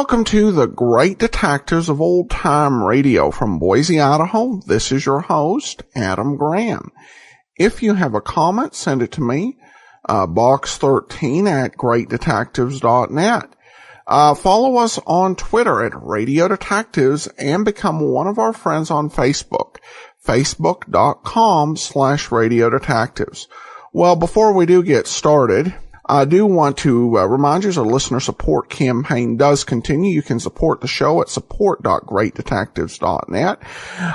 Welcome to the Great Detectives of Old Time Radio from Boise, Idaho. This is your host, Adam Graham. If you have a comment, send it to me, box 13 at greatdetectives.net. Follow us on Twitter at Radio Detectives and become one of our friends on Facebook, facebook.com/Radio Detectives. Well, before we do get started, I do want to remind you the listener support campaign does continue. You can support the show at support.greatdetectives.net.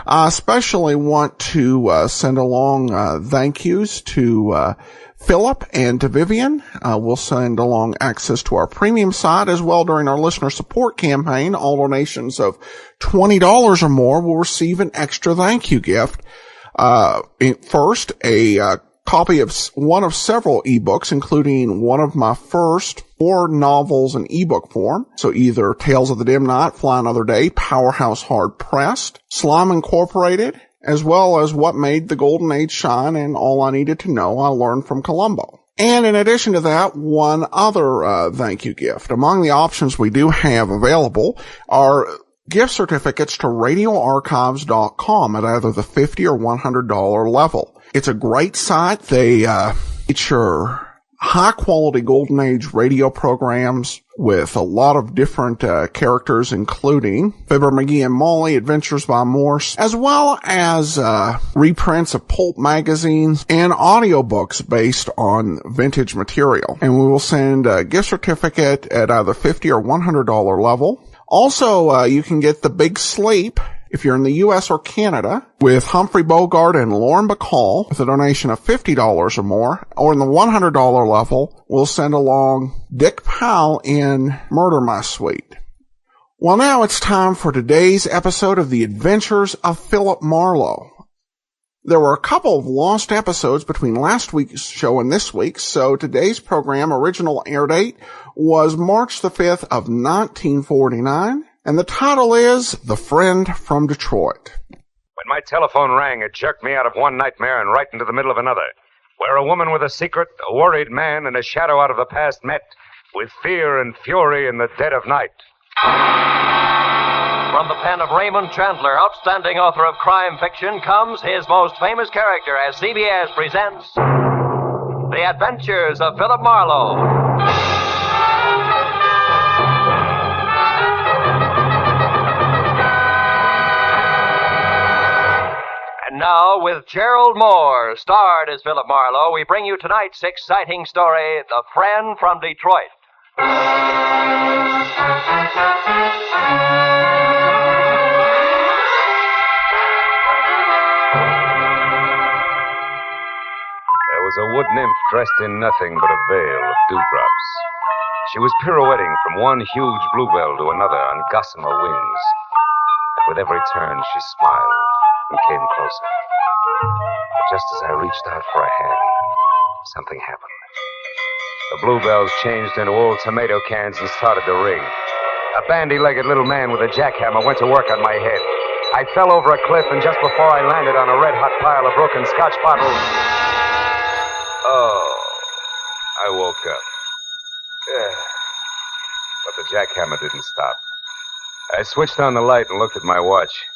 I especially want to send along thank yous to Philip and to Vivian. We'll send along access to our premium site as well during our listener support campaign. All donations of $20 or more will receive an extra thank you gift. First, a copy of one of several ebooks, including one of my first 4 novels in ebook form. So either Tales of the Dim Night, Fly Another Day, Powerhouse Hard Pressed, Slime Incorporated, as well as What Made the Golden Age Shine and All I Needed to Know I Learned from Columbo. And in addition to that, one other thank you gift. Among the options we do have available are gift certificates to radioarchives.com at either the $50 or $100 level. It's a great site. They feature high-quality Golden Age radio programs with a lot of different characters, including Fibber McGee and Molly, Adventures by Morse, as well as reprints of pulp magazines and audiobooks based on vintage material. And we will send a gift certificate at either $50 or $100 level. Also, you can get The Big Sleep if you're in the U.S. or Canada with Humphrey Bogart and Lauren Bacall with a donation of $50 or more. Or in the $100 level, we'll send along Dick Powell in Murder My Sweet. Well, now it's time for today's episode of The Adventures of Philip Marlowe. There were a couple of lost episodes between last week's show and this week's, so today's program original air date was March the 5th of 1949. And the title is The Friend from Detroit. When my telephone rang, it jerked me out of one nightmare and right into the middle of another, where a woman with a secret, a worried man, and a shadow out of the past met with fear and fury in the dead of night. From the pen of Raymond Chandler, outstanding author of crime fiction, comes his most famous character as CBS presents The Adventures of Philip Marlowe. And now, with Gerald Moore, starred as Philip Marlowe, we bring you tonight's exciting story, The Friend from Detroit. There was a wood nymph dressed in nothing but a veil of dewdrops. She was pirouetting from one huge bluebell to another on gossamer wings. With every turn, she smiled and came closer. But just as I reached out for a hand, something happened. The bluebells changed into old tomato cans and started to ring. A bandy-legged little man with a jackhammer went to work on my head. I fell over a cliff, and just before I landed on a red-hot pile of broken Scotch bottles... Oh, I woke up. But the jackhammer didn't stop. I switched on the light and looked at my watch.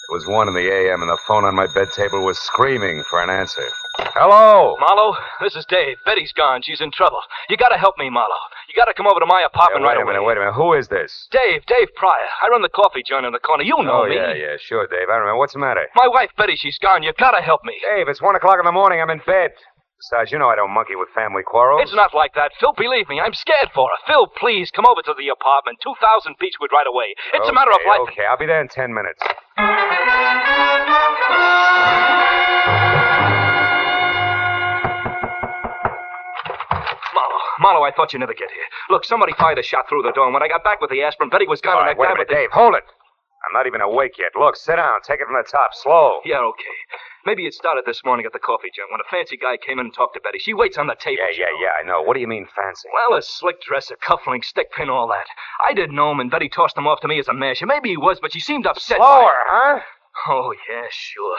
It was 1 in the a.m., and the phone on my bed table was screaming for an answer. Hello? Marlowe, this is Dave. Betty's gone. She's in trouble. You gotta help me, Marlowe. You gotta come over to my apartment right away. Wait a minute. Who is this? Dave Pryor. I run the coffee joint in the corner. You know me. Yeah, sure, Dave. I remember. What's the matter? My wife, Betty, she's gone. You gotta help me. Dave, it's 1 o'clock in the morning. I'm in bed. Besides, you know I don't monkey with family quarrels. It's not like that, Phil. Believe me, I'm scared for her. Phil, please, come over to the apartment. 2,000 Beechwood right away. It's a matter of life. Okay, I'll be there in 10 minutes. Marlowe, I thought you'd never get here. Look, somebody fired a shot through the door, and when I got back with the aspirin, Betty was gone. All right, wait a minute, Dave, hold it. I'm not even awake yet. Look, sit down. Take it from the top. Slow. Yeah, okay. Maybe it started this morning at the coffee joint when a fancy guy came in and talked to Betty. She waits on the table. Yeah, I know. What do you mean fancy? Well, a slick dresser, cufflinks, stick pin, all that. I didn't know him, and Betty tossed him off to me as a masher. Maybe he was, but she seemed upset. Slower, huh? Oh, yeah, sure.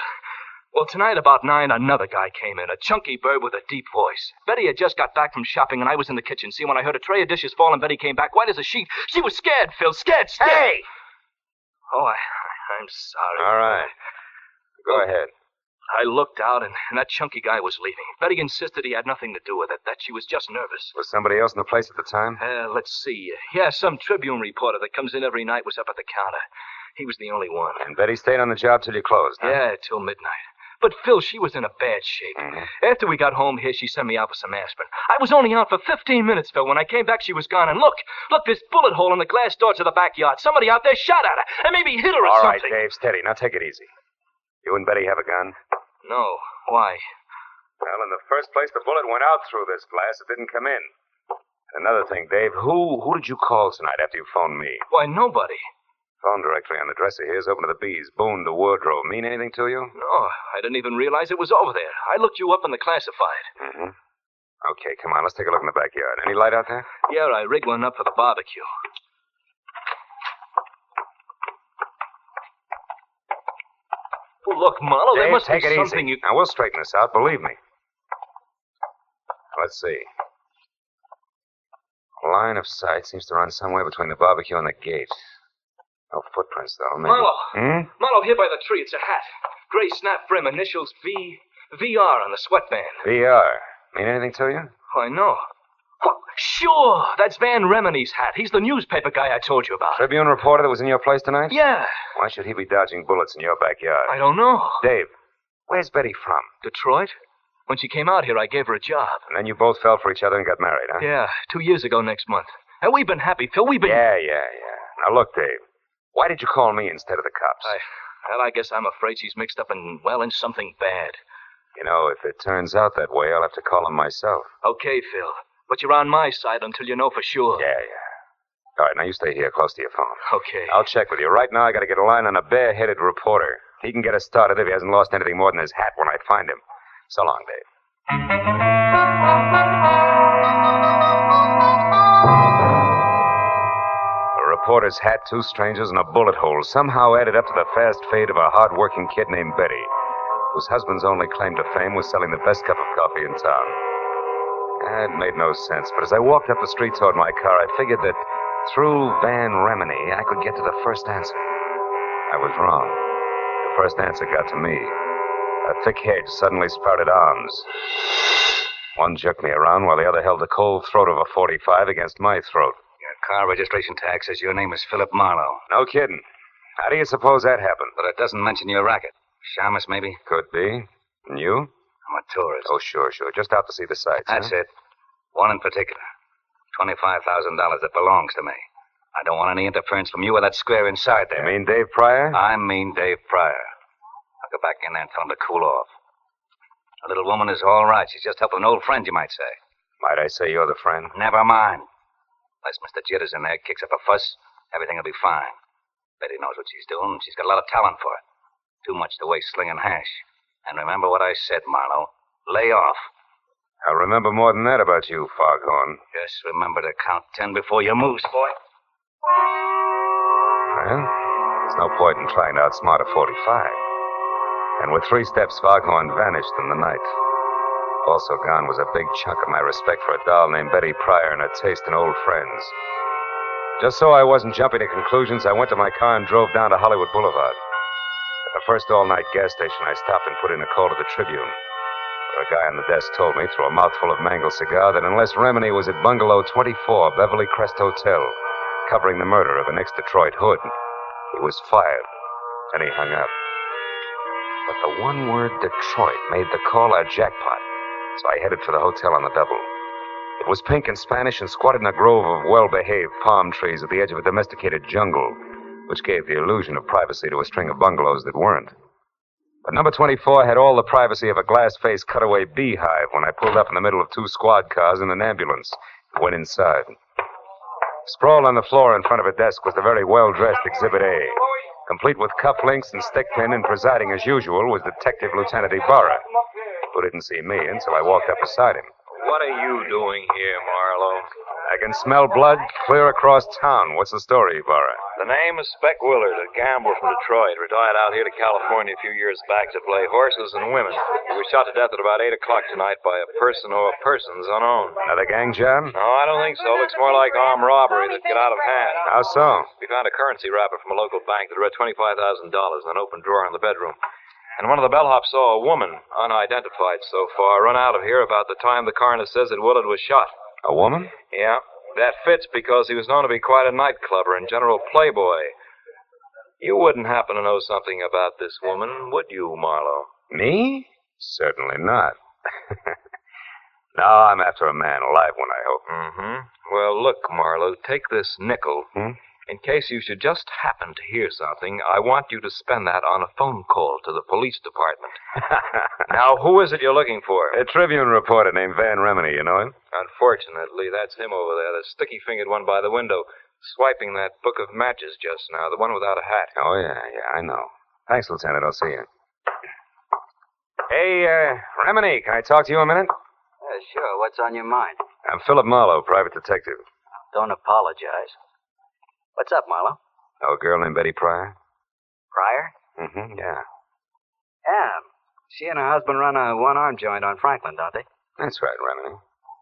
Well, tonight about 9, another guy came in, a chunky bird with a deep voice. Betty had just got back from shopping, and I was in the kitchen. See, when I heard a tray of dishes fall and Betty came back, white as a sheet, she was scared, Phil, scared. Hey! Oh, I'm sorry. All right. Go ahead. I looked out, and that chunky guy was leaving. Betty insisted he had nothing to do with it, that she was just nervous. Was somebody else in the place at the time? Let's see. Yeah, some Tribune reporter that comes in every night was up at the counter. He was the only one. And Betty stayed on the job till you closed, huh? Yeah, till midnight. But, Phil, she was in a bad shape. Mm-hmm. After we got home here, she sent me out for some aspirin. I was only out for 15 minutes, Phil. When I came back, she was gone. And look, this bullet hole in the glass door to the backyard. Somebody out there shot at her and maybe hit her or All something. right, Dave, steady. Now take it easy. You and Betty have a gun? No. Why? Well, in the first place, the bullet went out through this glass. It didn't come in. Another thing, Dave, who did you call tonight after you phoned me? Why, nobody. Phone directory on the dresser here is open to the bees. Boone to wardrobe. Mean anything to you? No, I didn't even realize it was over there. I looked you up in the classified. Mm-hmm. Okay, come on. Let's take a look in the backyard. Any light out there? Yeah, I rigged one up for the barbecue. Well, look, Marlowe, there Dave, must take be it something easy. you... Now, we'll straighten this out, believe me. Let's see. Line of sight seems to run somewhere between the barbecue and the gate. No footprints, though. Maybe... Marlowe. Marlowe, here by the tree. It's a hat. Gray snap brim, initials VR on the sweatband. VR. Mean anything to you? Oh, I know. What? Sure. That's Van Remini's hat. He's the newspaper guy I told you about. Tribune reporter that was in your place tonight? Yeah. Why should he be dodging bullets in your backyard? I don't know. Dave, where's Betty from? Detroit? When she came out here, I gave her a job. And then you both fell for each other and got married, huh? Yeah, 2 years ago next month. And we've been happy, Phil. We've been... Yeah. Now, look, Dave. Why did you call me instead of the cops? I guess I'm afraid she's mixed up in something bad. You know, if it turns out that way, I'll have to call him myself. Okay, Phil. But you're on my side until you know for sure. Yeah. All right, now you stay here close to your phone. Okay. I'll check with you. Right now, I got to get a line on a bare-headed reporter. He can get us started if he hasn't lost anything more than his hat when I find him. So long, Dave. A reporter's hat, 2 strangers, and a bullet hole somehow added up to the fast fate of a hard-working kid named Betty, whose husband's only claim to fame was selling the best cup of coffee in town. It made no sense, but as I walked up the street toward my car, I figured that through Van Remini, I could get to the first answer. I was wrong. The first answer got to me. A thick hedge suddenly sprouted arms. One jerked me around while the other held the cold throat of a .45 against my throat. Your car registration tag says your name is Philip Marlowe. No kidding. How do you suppose that happened? But it doesn't mention your racket. Shamus, maybe? Could be. And you? I'm a tourist. Oh, sure. Just out to see the sights. That's it. One in particular. $25,000 that belongs to me. I don't want any interference from you or that square inside there. You mean Dave Pryor? I mean Dave Pryor. I'll go back in there and tell him to cool off. The little woman is all right. She's just helping an old friend, you might say. Might I say you're the friend? Never mind. Unless Mr. Jitters in there kicks up a fuss, everything will be fine. Betty knows what she's doing. She's got a lot of talent for it. Too much to waste slinging hash. And remember what I said, Marlowe. Lay off. I'll remember more than that about you, Foghorn. Just remember to count 10 before you move, boy. Well, there's no point in trying to outsmart a 45. And with 3 steps, Foghorn vanished in the night. Also gone was a big chunk of my respect for a doll named Betty Pryor and her taste in old friends. Just so I wasn't jumping to conclusions, I went to my car and drove down to Hollywood Boulevard. At the first all-night gas station, I stopped and put in a call to the Tribune. A guy on the desk told me, through a mouthful of mangled cigar, that unless Remini was at Bungalow 24, Beverly Crest Hotel, covering the murder of an ex-Detroit hood, he was fired. And he hung up. But the one word Detroit made the call a jackpot, so I headed for the hotel on the double. It was pink and Spanish and squatted in a grove of well-behaved palm trees at the edge of a domesticated jungle, which gave the illusion of privacy to a string of bungalows that weren't. But number 24 had all the privacy of a glass-faced cutaway beehive when I pulled up in the middle of 2 squad cars and an ambulance and went inside. Sprawled on the floor in front of a desk was the very well-dressed Exhibit A, complete with cufflinks and stickpin, and presiding as usual was Detective Lieutenant Ibarra, who didn't see me until I walked up beside him. What are you doing here, Marlowe? I can smell blood clear across town. What's the story, Ibarra? The name is Spec Willard, a gambler from Detroit. Retired out here to California a few years back to play horses and women. He was shot to death at about 8 o'clock tonight by a person or persons unknown. Another gang job? No, I don't think so. Looks more like armed robbery that got out of hand. How so? We found a currency wrapper from a local bank that read $25,000 in an open drawer in the bedroom. And one of the bellhops saw a woman, unidentified so far, run out of here about the time the coroner says that Willard was shot. A woman? Yeah, that fits because he was known to be quite a nightclubber and general playboy. You wouldn't happen to know something about this woman, would you, Marlowe? Me? Certainly not. No, I'm after a man, a live one, I hope. Mm-hmm. Well, look, Marlowe, take this nickel. In case you should just happen to hear something, I want you to spend that on a phone call to the police department. Now, who is it you're looking for? A Tribune reporter named Van Remini, you know him? Unfortunately, that's him over there, the sticky-fingered one by the window, swiping that book of matches just now, the one without a hat. Oh, yeah, I know. Thanks, Lieutenant. I'll see you. Hey, Remini, can I talk to you a minute? Sure. What's on your mind? I'm Philip Marlowe, private detective. Don't apologize. What's up, Marlowe? Know a girl named Betty Pryor? Pryor? Mm-hmm, yeah. Yeah. She and her husband run a one-arm joint on Franklin, don't they? That's right, Remini.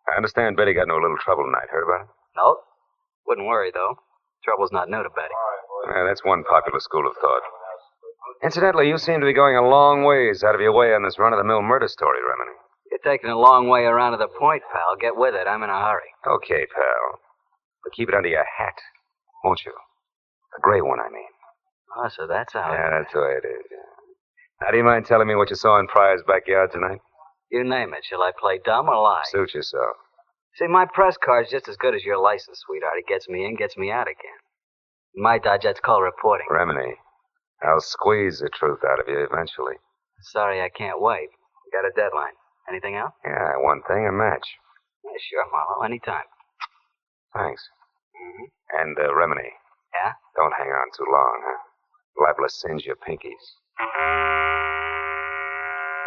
I understand Betty got into a little trouble tonight. Heard about it? Nope. Wouldn't worry, though. Trouble's not new to Betty. Yeah, that's one popular school of thought. Incidentally, you seem to be going a long ways out of your way on this run-of-the-mill murder story, Remini. You're taking a long way around to the point, pal. Get with it. I'm in a hurry. Okay, pal. But keep it under your hat, won't you? A gray one, I mean. Oh, so that's how Yeah, that's the way it is. Yeah. Now, do you mind telling me what you saw in Pryor's backyard tonight? You name it. Shall I play dumb or lie? Suit yourself. See, my press card's just as good as your license, sweetheart. It gets me in, gets me out again. In my dodge, that's called reporting. Remini, I'll squeeze the truth out of you eventually. Sorry, I can't wait. Got a deadline. Anything else? Yeah, one thing, a match. Yeah, sure, Marlowe. Anytime. Thanks. And, Remini. Yeah? Don't hang on too long, huh? Liable to singe your pinkies.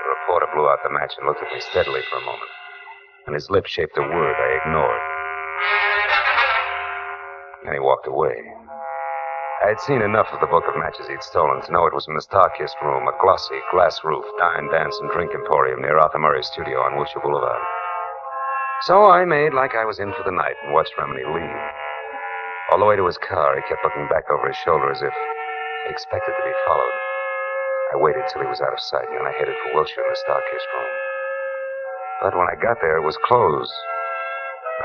The reporter blew out the match and looked at me steadily for a moment. And his lips shaped a word I ignored. Then he walked away. I had seen enough of the book of matches he'd stolen to know it was from his darkest room, a glossy, glass-roofed dine, dance, and drink emporium near Arthur Murray's studio on Wilshire Boulevard. So I made like I was in for the night and watched Remini leave. All the way to his car, he kept looking back over his shoulder as if he expected to be followed. I waited till he was out of sight, and then I headed for Wilshire in the darkest room. But when I got there, it was closed.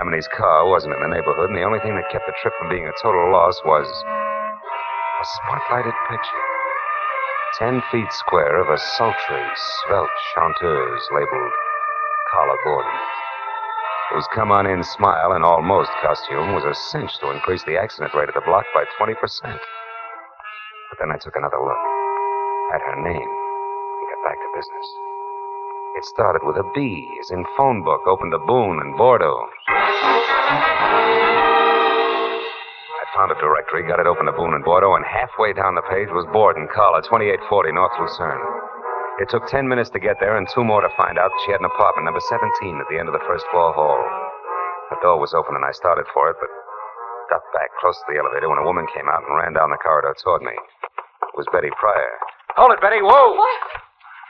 Remini's car wasn't in the neighborhood, and the only thing that kept the trip from being a total loss was a spotlighted picture. 10 feet square of a sultry, svelte chanteuse labeled Carla Gordon. Whose come-on-in smile and almost costume was a cinch to increase the accident rate of the block by 20%. But then I took another look at her name and got back to business. It started with a B, as in phone book, open to Boone and Bordeaux. I found a directory, got it open to Boone and Bordeaux, and halfway down the page was Borden, Carla, 2840 North Lucerne. It took 10 minutes to get there and 2 more to find out that she had an apartment, number 17, at the end of the first floor hall. The door was open and I started for it, but ducked back close to the elevator when a woman came out and ran down the corridor toward me. It was Betty Pryor. Hold it, Betty, whoa! What?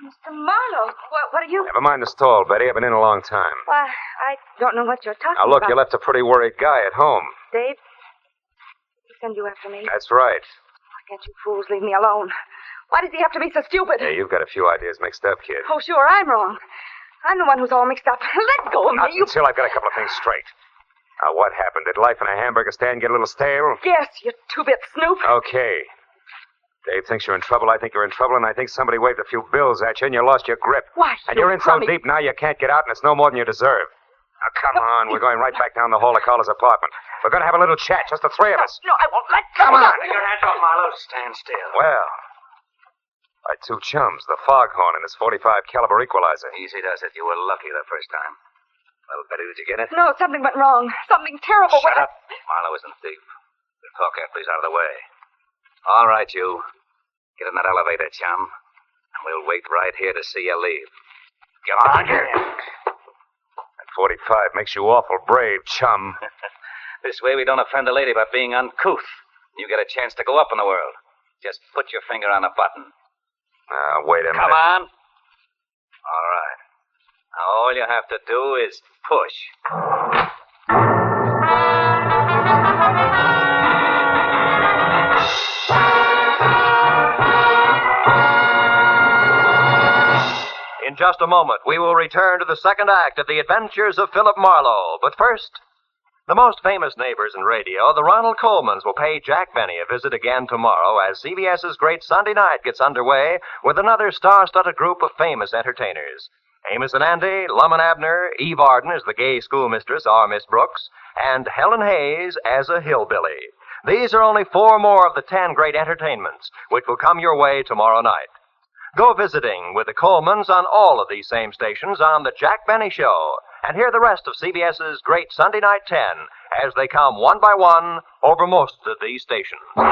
Mr. Marlowe, what are you... Never mind the stall, Betty. I've been in a long time. Why, I don't know what you're talking Now, look, about. you left a pretty worried guy at home. Dave, he send you after me. That's right. Why can't you fools leave me alone? Why does he have to be so stupid? Hey, you've got a few ideas mixed up, kid. Oh, sure, I'm wrong. I'm the one who's all mixed up. Let go of me, Not until I've got a couple of things straight. Now, what happened? Did life in a hamburger stand get a little stale? Yes, you two-bit snoop. Okay. Dave thinks you're in trouble, I think you're in trouble, and I think somebody waved a few bills at you and you lost your grip. Why, And you're in so deep now you can't get out, and it's no more than you deserve. Now, come on. We're going right back down the hall to Carla's apartment. We're going to have a little chat, just the three of us. No, I won't let go. Come on. Take your hands off, Marlowe. Stand still. Well, my 2 chums, the foghorn and his .45 caliber equalizer. Easy does it. You were lucky the first time. Well, Betty, did you get it? No, something went wrong. Something terrible. Shut up. Marlowe isn't a thief. The talk after he's out of the way. All right, you. Get in that elevator, chum. And we'll wait right here to see you leave. Get on. That .45 makes you awful brave, chum. This way we don't offend a lady by being uncouth. You get a chance to go up in the world. Just put your finger on the button. Wait a minute. Come on. All right. Now all you have to do is push. In just a moment, we will return to the second act of The Adventures of Philip Marlowe. But first, the most famous neighbors in radio, the Ronald Colemans, will pay Jack Benny a visit again tomorrow as CBS's great Sunday night gets underway with another star-studded group of famous entertainers. Amos and Andy, Lum and Abner, Eve Arden as the gay schoolmistress, our Miss Brooks, and Helen Hayes as a hillbilly. These are only 4 more of the 10 great entertainments which will come your way tomorrow night. Go visiting with the Colemans on all of these same stations on The Jack Benny Show, and hear the rest of CBS's great Sunday Night 10 as they come one by one over most of these stations. And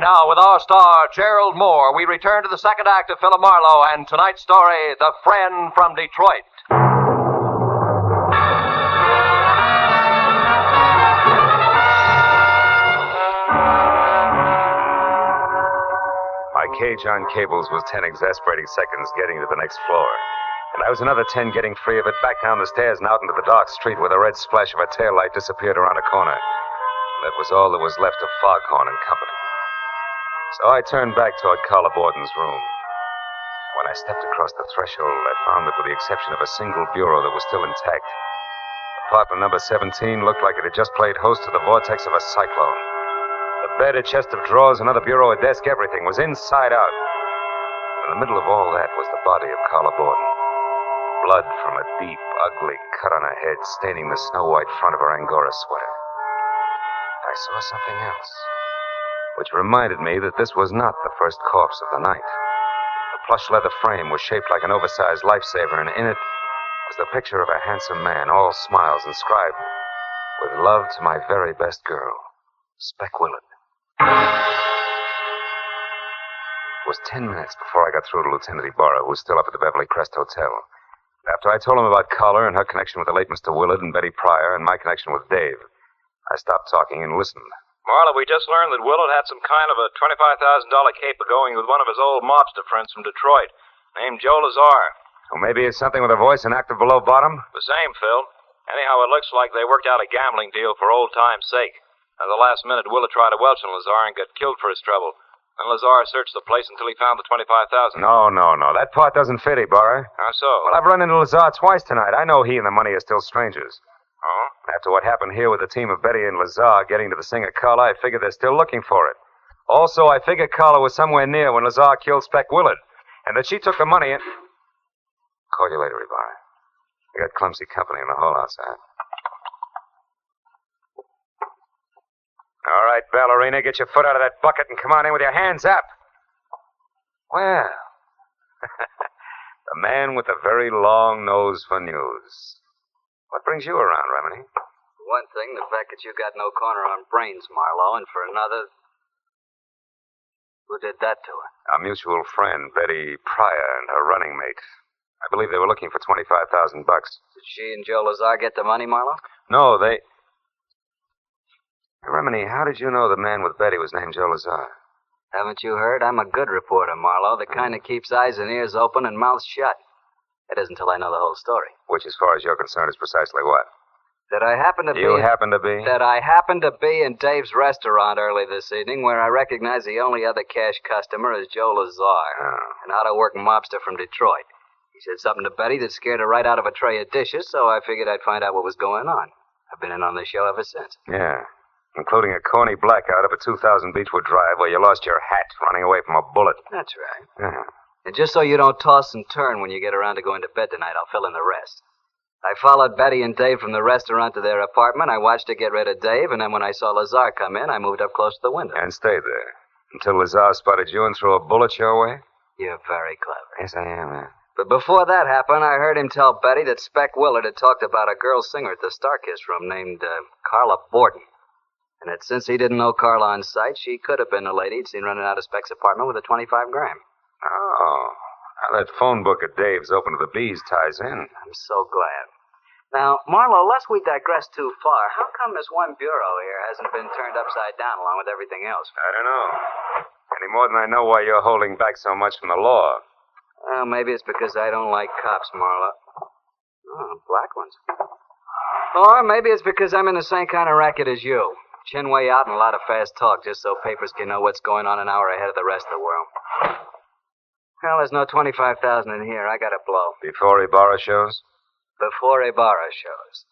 now, with our star, Gerald Moore, we return to the second act of Philip Marlowe and tonight's story, The Friend from Detroit. My cage on cables was 10 exasperating seconds getting to the next floor. And I was another 10 getting free of it, back down the stairs and out into the dark street where the red splash of a taillight disappeared around a corner. That was all that was left of Foghorn and Company. So I turned back toward Carla Borden's room. When I stepped across the threshold, I found that with the exception of a single bureau that was still intact, apartment number 17 looked like it had just played host to the vortex of a cyclone. The bed, a chest of drawers, another bureau, a desk, everything was inside out. In the middle of all that was the body of Carla Borden. Blood from a deep, ugly cut on her head staining the snow-white front of her Angora sweater. I saw something else, which reminded me that this was not the first corpse of the night. The plush leather frame was shaped like an oversized lifesaver, and in it was the picture of a handsome man, all smiles, inscribed, "With love to my very best girl, Speck Willard." It was 10 minutes before I got through to Lieutenant Ibarra, who was still up at the Beverly Crest Hotel. After I told him about Carla and her connection with the late Mr. Willard and Betty Pryor and my connection with Dave, I stopped talking and listened. Marlowe, we just learned that Willard had some kind of a $25,000 caper going with one of his old mobster friends from Detroit, named Joe Lazar. Well, maybe it's something with a voice and active below bottom? The same, Phil. Anyhow, it looks like they worked out a gambling deal for old time's sake. At the last minute, Willard tried to welch on Lazar and got killed for his trouble. Then Lazar searched the place until he found the $25,000. No. That part doesn't fit, Ibarra. How so? Well, I've run into Lazar twice tonight. I know he and the money are still strangers. Oh? After what happened here with the team of Betty and Lazar getting to the singer Carla, I figured they're still looking for it. Also, I figured Carla was somewhere near when Lazar killed Speck Willard, and that she took the money and... Call you later, Ibarra. I got clumsy company in the hall outside. All right, ballerina, get your foot out of that bucket and come on in with your hands up. Well, the man with the very long nose for news. What brings you around, Remini? For one thing, the fact that you got no corner on brains, Marlowe, and for another... Who did that to her? Our mutual friend, Betty Pryor, and her running mate. I believe they were looking for $25,000. Did she and Joe Lazar get the money, Marlowe? No, they... Hey, Remini, how did you know the man with Betty was named Joe Lazar? Haven't you heard? I'm a good reporter, Marlowe, the kind that keeps eyes and ears open and mouth shut. It isn't until I know the whole story. Which, as far as you're concerned, is precisely what? That I happen to be... You happen to be? That I happened to be in Dave's restaurant early this evening, where I recognize the only other cash customer is Joe Lazar, an out-of-work mobster from Detroit. He said something to Betty that scared her right out of a tray of dishes, so I figured I'd find out what was going on. I've been in on this show ever since. Yeah, including a corny blackout up at 2000 Beechwood Drive where you lost your hat running away from a bullet. That's right. Yeah. And just so you don't toss and turn when you get around to going to bed tonight, I'll fill in the rest. I followed Betty and Dave from the restaurant to their apartment. I watched her get rid of Dave, and then when I saw Lazar come in, I moved up close to the window. And stayed there until Lazar spotted you and threw a bullet your way? You're very clever. Yes, I am, man. But before that happened, I heard him tell Betty that Speck Willard had talked about a girl singer at the Starkiss room named Carla Borden. And that since he didn't know Carla on sight, she could have been the lady he'd seen running out of Speck's apartment with a 25 gram. Oh, now that phone book of Dave's open to the bees ties in. I'm so glad. Now, Marlowe, lest we digress too far, how come this one bureau here hasn't been turned upside down along with everything else? I don't know. Any more than I know why you're holding back so much from the law. Well, maybe it's because I don't like cops, Marlowe. Oh, black ones. Or maybe it's because I'm in the same kind of racket as you. Chin way out and a lot of fast talk just so papers can know what's going on an hour ahead of the rest of the world. Well, there's no 25,000 in here. I got to blow. Before Ibarra shows? Before Ibarra shows.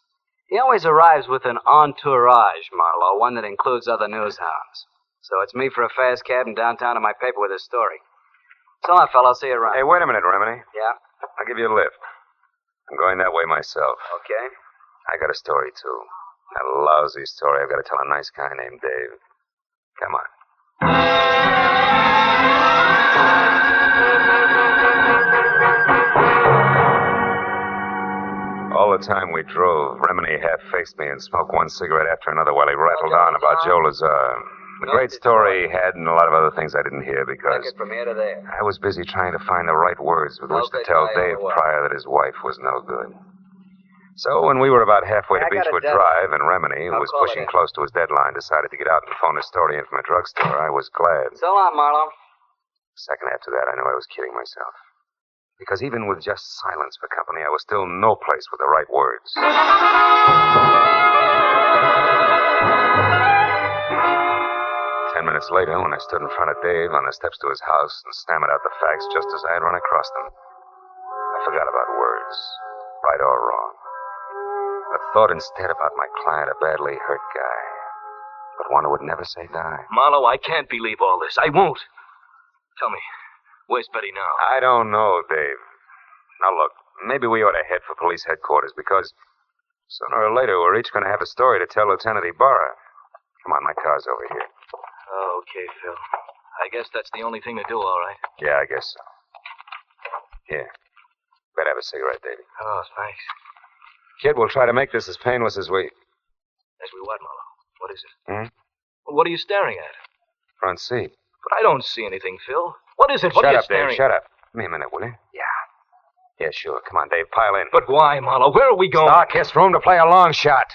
He always arrives with an entourage, Marlowe, one that includes other news hounds. So it's me for a fast cab and downtown to my paper with a story. So long, fella. I'll see you around. Hey, wait a minute, Remini. Yeah? I'll give you a lift. I'm going that way myself. Okay. I got a story, too. A lousy story I've got to tell a nice guy named Dave. Come on. All the time we drove, Remini half-faced me and smoked one cigarette after another while he rattled on about Joe Lazar. The great story he had and a lot of other things I didn't hear because From here to there. I was busy trying to find the right words with which to tell Dave Pryor that his wife was no good. So when we were about halfway to Beechwood Drive and Remini, who was pushing close to his deadline, decided to get out and phone his story in from a drugstore, I was glad. So long, Marlowe. Second after that, I knew I was kidding myself. Because even with just silence for company, I was still no place with the right words. 10 minutes later, when I stood in front of Dave on the steps to his house and stammered out the facts just as I had run across them, I forgot about words, right or wrong. I thought instead about my client, a badly hurt guy, but one who would never say die. Marlowe, I can't believe all this. I won't. Tell me, where's Betty now? I don't know, Dave. Now, look, maybe we ought to head for police headquarters because sooner or later we're each going to have a story to tell Lieutenant Ibarra. Come on, my car's over here. Okay, Phil. I guess that's the only thing to do, all right. Yeah, I guess so. Here. Better have a cigarette, Davey. Oh, thanks. Kid, we'll try to make this as painless as we... As we what, Marlowe? What is it? Hmm? What are you staring at? Front seat. But I don't see anything, Phil. What is it? What are you staring Dave, shut up. Give me a minute, will you? Yeah, sure. Come on, Dave, pile in. But why, Marlowe? Where are we going? Starkist room to play a long shot.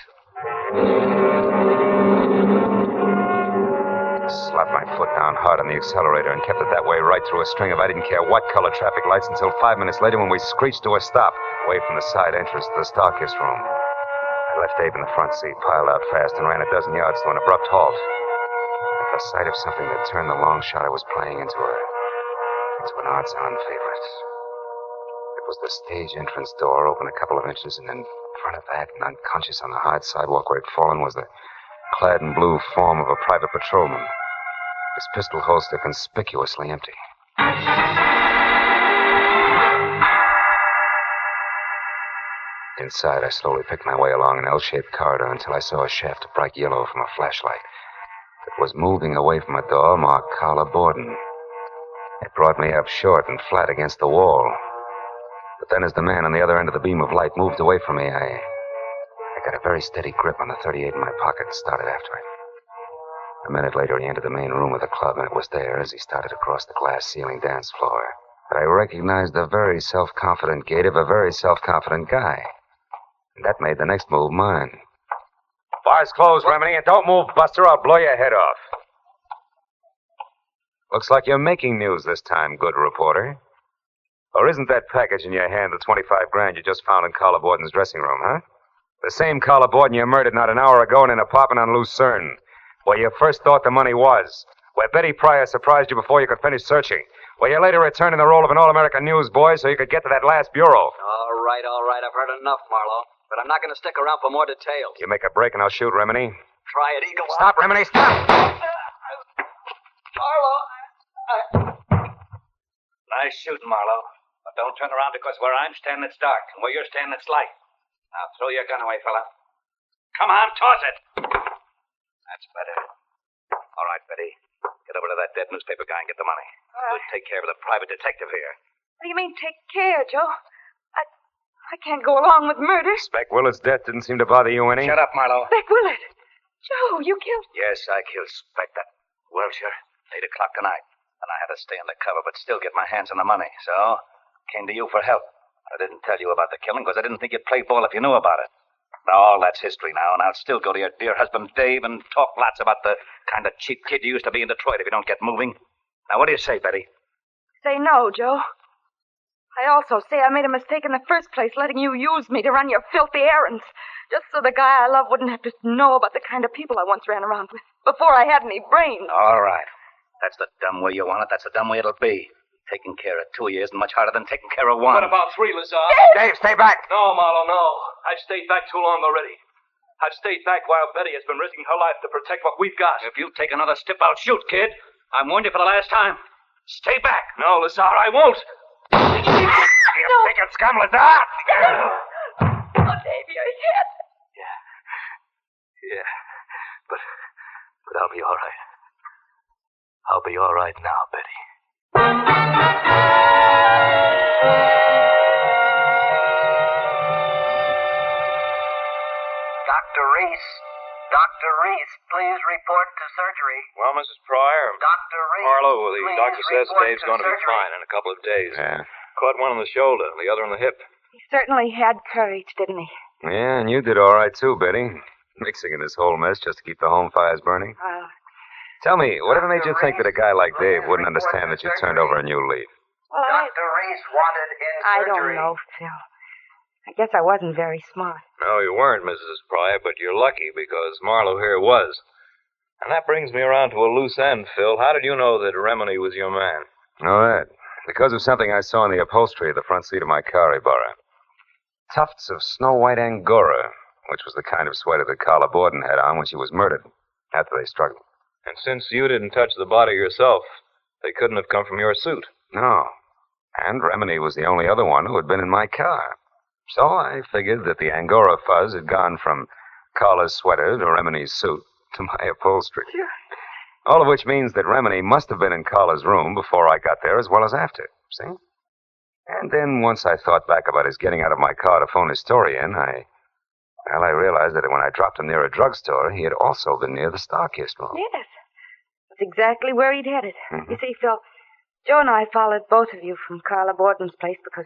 Slapped my foot down hard on the accelerator and kept it that way right through a string of I didn't care what color traffic lights until 5 minutes later when we screeched to a stop away from the side entrance to the Starkist room. I left Dave in the front seat, piled out fast, and ran a dozen yards to an abrupt halt. At the sight of something that turned the long shot I was playing into an odds-on favorite. It was the stage entrance door, open a couple of inches, and in front of that, and unconscious on the hard sidewalk where he'd fallen, was the clad in blue form of a private patrolman. His pistol holster conspicuously empty. Inside, I slowly picked my way along an L-shaped corridor until I saw a shaft of bright yellow from a flashlight. It was moving away from a door marked Carla Borden. It brought me up short and flat against the wall. But then as the man on the other end of the beam of light moved away from me, I got a very steady grip on the .38 in my pocket and started after it. A minute later, he entered the main room of the club, and it was there, as he started across the glass-ceiling dance floor, that I recognized the very self-confident gait of a very self-confident guy. And that made the next move mine. Bar's closed, Remini, and don't move, Buster. I'll blow your head off. Looks like you're making news this time, good reporter. Or isn't that package in your hand the 25 grand you just found in Carla Borden's dressing room, huh? The same Carla Borden you murdered not an hour ago in an apartment on Lucerne, where you first thought the money was, where Betty Pryor surprised you before you could finish searching, where you later returned in the role of an all-American newsboy so you could get to that last bureau. All right. I've heard enough, Marlowe. But I'm not going to stick around for more details. You make a break and I'll shoot, Remini. Try it, Eagle. Stop, Remini, stop! Marlowe, Nice shooting, Marlowe. But don't turn around because where I'm standing it's dark, and where you're standing it's light. Now throw your gun away, fella. Come on, toss it! That's better. All right, Betty. Get over to that dead newspaper guy and get the money. We'll take care of the private detective here. What do you mean, take care, Joe? I can't go along with murder. Spec Willard's death didn't seem to bother you any. Shut up, Marlowe. Beck Willard. Joe, you killed... Yes, I killed Spec that Wilshire. 8 o'clock tonight. And I had to stay undercover, but still get my hands on the money. So, came to you for help. I didn't tell you about the killing because I didn't think you'd play ball if you knew about it. Now, all that's history now, and I'll still go to your dear husband, Dave, and talk lots about the kind of cheap kid you used to be in Detroit if you don't get moving. Now, what do you say, Betty? Say no, Joe. I also say I made a mistake in the first place, letting you use me to run your filthy errands, just so the guy I love wouldn't have to know about the kind of people I once ran around with, before I had any brains. All right. That's the dumb way you want it. That's the dumb way it'll be. Taking care of two of you isn't much harder than taking care of one. What about three, Lazar? Dave, stay back! No, Marlowe, no. I've stayed back too long already. I've stayed back while Betty has been risking her life to protect what we've got. If you take another step, I'll shoot, kid. I warned you for the last time. Stay back! No, Lazar, I won't. You thinking scum, Lazar? Oh, Dave, you're hit. Yeah. But I'll be all right. I'll be all right now, Betty. Dr. Reese, please report to surgery. Well, Mrs. Pryor, Dr. Reese, Marlowe, the please doctor says report Dave's to going to be surgery. fine in a couple of days. Yeah. Caught one on the shoulder, the other on the hip. He certainly had courage, didn't he? Yeah, and you did all right, too, Betty. Mixing in this whole mess just to keep the home fires burning. Tell me, whatever made you think that a guy like Dave wouldn't understand that you turned over a new leaf? Well, Dr. Reese wanted in I surgery. don't know, Phil. I guess I wasn't very smart. No, you weren't, Mrs. Pryor, but you're lucky because Marlowe here was. And that brings me around to a loose end, Phil. How did you know that Remini was your man? All right. Because of something I saw in the upholstery of the front seat of my car, Ibarra. Tufts of snow-white Angora, which was the kind of sweater that Carla Borden had on when she was murdered, after they struggled. And since you didn't touch the body yourself, they couldn't have come from your suit. No. And Remini was the only other one who had been in my car. So I figured that the Angora fuzz had gone from Carla's sweater to Remini's suit to my upholstery. Sure. All of which means that Remini must have been in Carla's room before I got there as well as after. See? And then once I thought back about his getting out of my car to phone his story in, I realized that when I dropped him near a drugstore, he had also been near the Starkist room. Yes. That's exactly where he'd headed. Mm-hmm. You see, Phil, Joe and I followed both of you from Carla Borden's place because,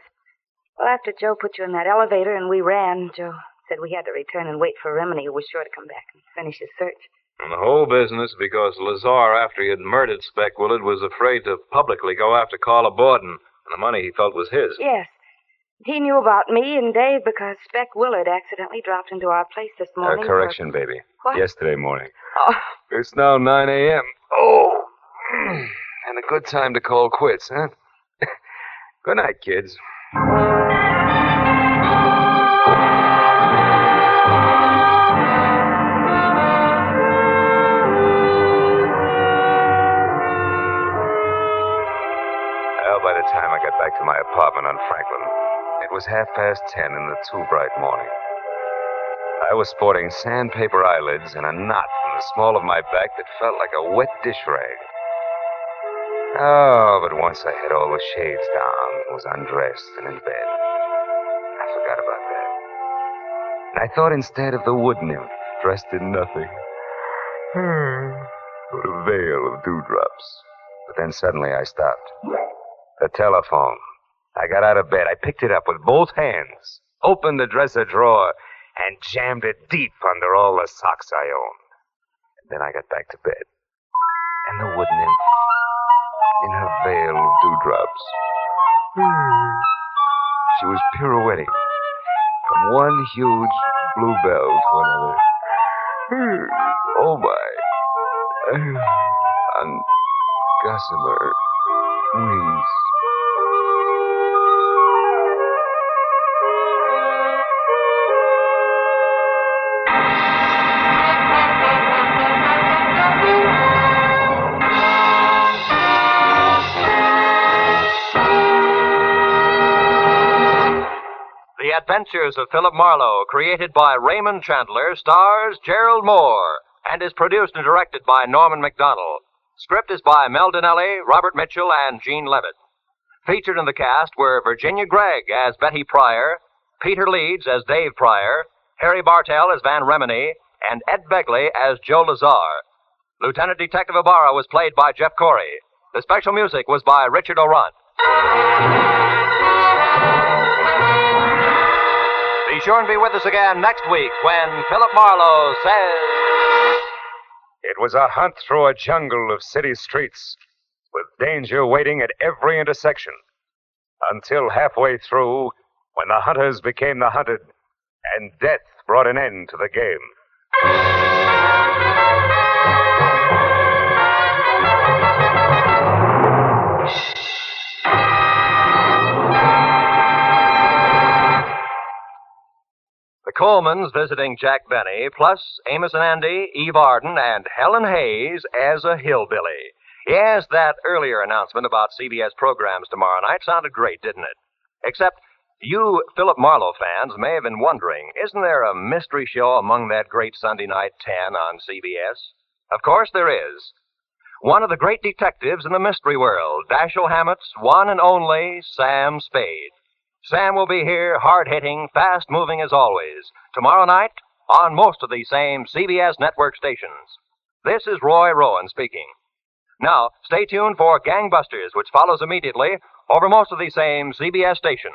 well, after Joe put you in that elevator and we ran, Joe said we had to return and wait for Remini, who was sure to come back and finish his search. And the whole business because Lazar, after he had murdered Speck Willard, was afraid to publicly go after Carla Borden, and the money he felt was his. Yes. He knew about me and Dave because Speck Willard accidentally dropped into our place this morning. Correction, baby. What? Yesterday morning. Oh, It's now 9 a.m. Oh, and a good time to call quits, huh? Good night, kids. Well, by the time I got back to my apartment on Franklin, it was 10:30 in the too bright morning. I was sporting sandpaper eyelids and a knot in the small of my back that felt like a wet dish rag. Oh, but once I had all the shades down and was undressed and in bed, I forgot about that. And I thought instead of the wood nymph dressed in nothing, with a veil of dewdrops. But then suddenly I stopped. The telephone. I got out of bed. I picked it up with both hands, opened the dresser drawer, and jammed it deep under all the socks I owned. And then I got back to bed. And the wood nymph, in her veil of dewdrops, she was pirouetting from one huge bluebell to another. Oh, my. On gossamer wings. The Adventures of Philip Marlowe, created by Raymond Chandler, stars Gerald Moore, and is produced and directed by Norman MacDonald. Script is by Mel Donnelly, Robert Mitchell, and Gene Levitt. Featured in the cast were Virginia Gregg as Betty Pryor, Peter Leeds as Dave Pryor, Harry Bartell as Van Remini, and Ed Begley as Joe Lazar. Lieutenant Detective Ibarra was played by Jeff Corey. The special music was by Richard O'Run. sure and be with us again next week when Philip Marlowe says... It was a hunt through a jungle of city streets, with danger waiting at every intersection, until halfway through, when the hunters became the hunted, and death brought an end to the game. The Colemans visiting Jack Benny, plus Amos and Andy, Eve Arden, and Helen Hayes as a hillbilly. Yes, that earlier announcement about CBS programs tomorrow night sounded great, didn't it? Except you Philip Marlowe fans may have been wondering, isn't there a mystery show among that great Sunday night 10 on CBS? Of course there is. One of the great detectives in the mystery world, Dashiell Hammett's one and only Sam Spade. Sam will be here, hard-hitting, fast-moving as always, tomorrow night on most of the same CBS network stations. This is Roy Rowan speaking. Now, stay tuned for Gangbusters, which follows immediately over most of the same CBS stations.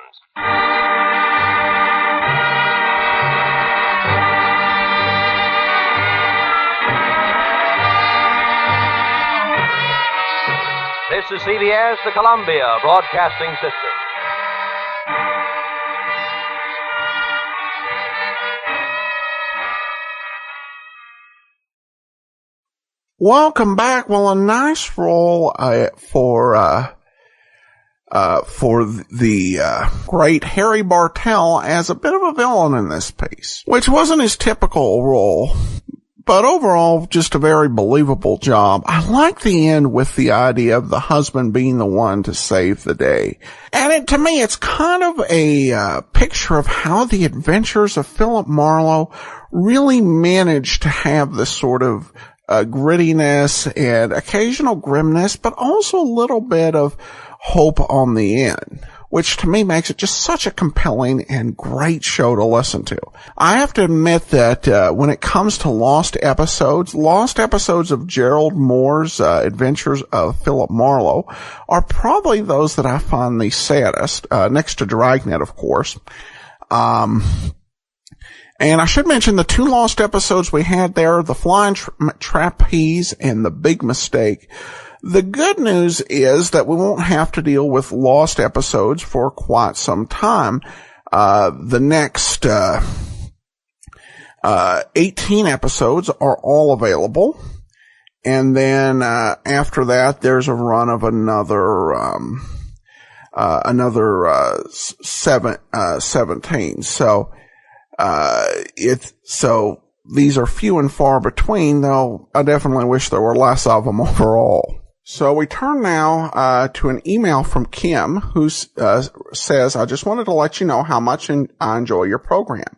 This is CBS, the Columbia Broadcasting System. Welcome back. Well, a nice role for the great Harry Bartell as a bit of a villain in this piece, which wasn't his typical role, but overall just a very believable job. I like the end with the idea of the husband being the one to save the day. And to me, it's kind of a picture of how the adventures of Philip Marlowe really managed to have this sort of grittiness and occasional grimness, but also a little bit of hope on the end, which to me makes it just such a compelling and great show to listen to. I have to admit that when it comes to lost episodes of Gerald Moore's Adventures of Philip Marlowe are probably those that I find the saddest, next to Dragnet, of course. And I should mention the two lost episodes we had there, The Flying Trapeze and The Big Mistake. The good news is that we won't have to deal with lost episodes for quite some time. The next 18 episodes are all available. And then after that, there's a run of another 17. So these are few and far between, though I definitely wish there were less of them overall. So we turn now to an email from Kim, who says, I just wanted to let you know how much I enjoy your program.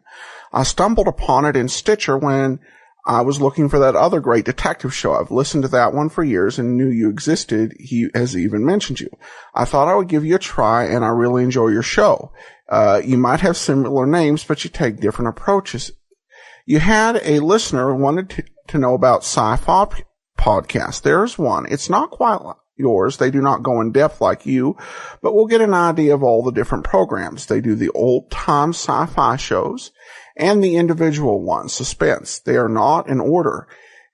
I stumbled upon it in Stitcher when I was looking for that other great detective show. I've listened to that one for years and knew you existed. He has even mentioned you. I thought I would give you a try, and I really enjoy your show. You might have similar names, but you take different approaches. You had a listener who wanted to know about sci-fi podcasts. There's one. It's not quite like yours. They do not go in depth like you, but we'll get an idea of all the different programs. They do the old-time sci-fi shows and the individual ones, suspense. They are not in order.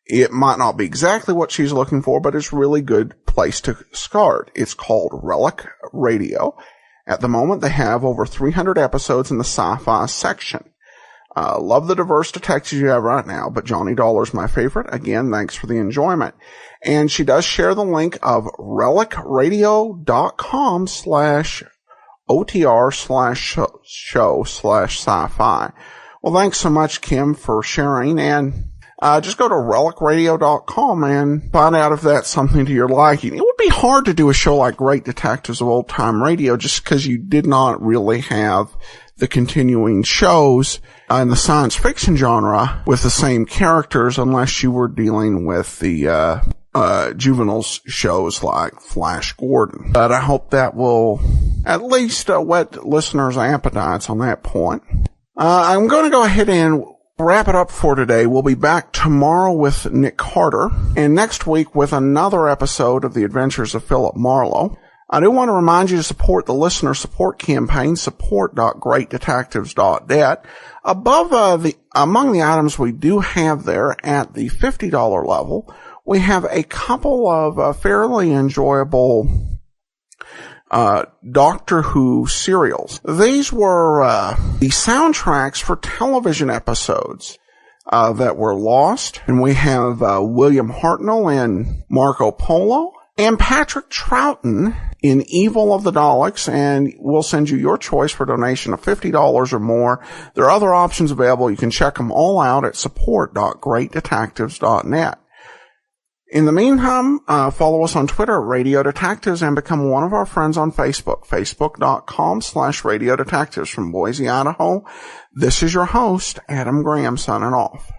It might not be exactly what she's looking for, but it's a really good place to start. It's called Relic Radio. At the moment, they have over 300 episodes in the sci-fi section. Love the diverse detectives you have right now, but Johnny Dollar's my favorite. Again, thanks for the enjoyment. And she does share the link of relicradio.com/OTR/show/sci-fi. Well, thanks so much, Kim, for sharing. And just go to relicradio.com and find out if that's something to your liking. It would be hard to do a show like Great Detectives of Old Time Radio just because you did not really have the continuing shows in the science fiction genre with the same characters unless you were dealing with the juveniles shows like Flash Gordon. But I hope that will at least whet listeners' appetites on that point. I'm going to go ahead and wrap it up for today. We'll be back tomorrow with Nick Carter, and next week with another episode of The Adventures of Philip Marlowe. I do want to remind you to support the listener support campaign, support.greatdetectives.net. Among the items we do have there at the $50 level, we have a couple of fairly enjoyable Doctor Who serials. These were the soundtracks for television episodes that were lost. And we have William Hartnell in Marco Polo and Patrick Troughton in Evil of the Daleks, and we'll send you your choice for a donation of $50 or more. There are other options available. You can check them all out at support.greatdetectives.net. In the meantime, follow us on Twitter at Radio Detectives and become one of our friends on Facebook, facebook.com/Radio Detectives. From Boise, Idaho, this is your host, Adam Graham, signing off.